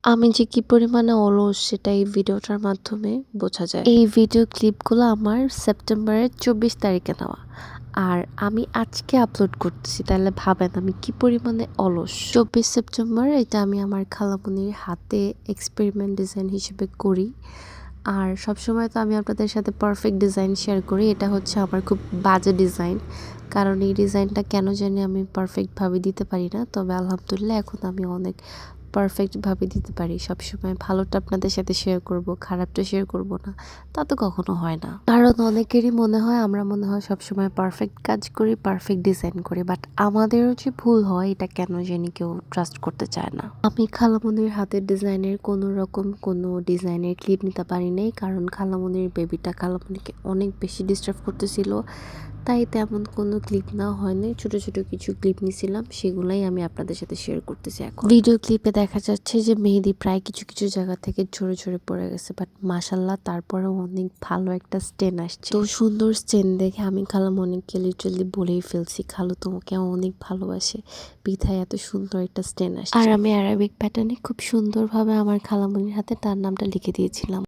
আমি যে কি পরিমাণে অলস সেটা এই ভিডিওটার মাধ্যমে বোঝা যায়। এই ভিডিও ক্লিপগুলো আমার সেপ্টেম্বরের ২৪ তারিখে নেওয়া। আর আমি আজকে আপলোড করতেছি, তাহলে ভাবেন আমি কি পরিমাণে অলস। ২৪ সেপ্টেম্বর এটা আমি আমার খালামণির হাতে এক্সপেরিমেন্ট ডিজাইন হিসেবে করি। আর সবসময় তো আমি আপনাদের সাথে পারফেক্ট ডিজাইন শেয়ার করি, এটা হচ্ছে আমার খুব বাজে ডিজাইন। কারণ এই ডিজাইনটা কেন জানি আমি পারফেক্টভাবে দিতে পারি না, তবে আলহামদুলিল্লাহ এখন আমি অনেক পারফেক্টভাবে দিতে পারি। সবসময় ভালোটা আপনাদের সাথে শেয়ার করব, খারাপটা শেয়ার করব না, তা তো কখনো হয় না। কারণ অনেকেরই মনে হয় আমরা মনে হয় সবসময় পারফেক্ট কাজ করি, পারফেক্ট ডিজাইন করি, বাট আমাদেরও যে ভুল হয় এটা কেন জানি কেউ ট্রাস্ট করতে চায় না। আমি খালামণির হাতের ডিজাইনের কোনো ডিজাইনের ক্লিপ নিতে পারি নাই, কারণ খালামণির বেবিটা খালামণিকে অনেক বেশি ডিস্টার্ব করতেছিল। তাই তেমন কোনো ক্লিপ না হয়নি, ছোট ছোট কিছু ক্লিপ নিছিলাম, সেগুলাই আমি আপনাদের সাথে শেয়ার করতেছি। এখন ভিডিও ক্লিপে দেখা যাচ্ছে যে মেহেদি প্রায় কিছু কিছু জায়গা থেকে ঝরে ঝরে পড়ে গেছে, বাট মাশাল্লাহ তারপরেও অনেক ভালো একটা স্টেন আসছে। তো সুন্দর স্টেন দেখে আমি খালামণিকে লিটারালি বলেই ফেলছি, খালু তোমাকে অনেক ভালোবাসে, বিধায় এত সুন্দর একটা স্টেন আসছে। আর আমি অ্যারাবিক প্যাটার্নে খুব সুন্দরভাবে আমার খালামণির হাতে তার নামটা লিখে দিয়েছিলাম।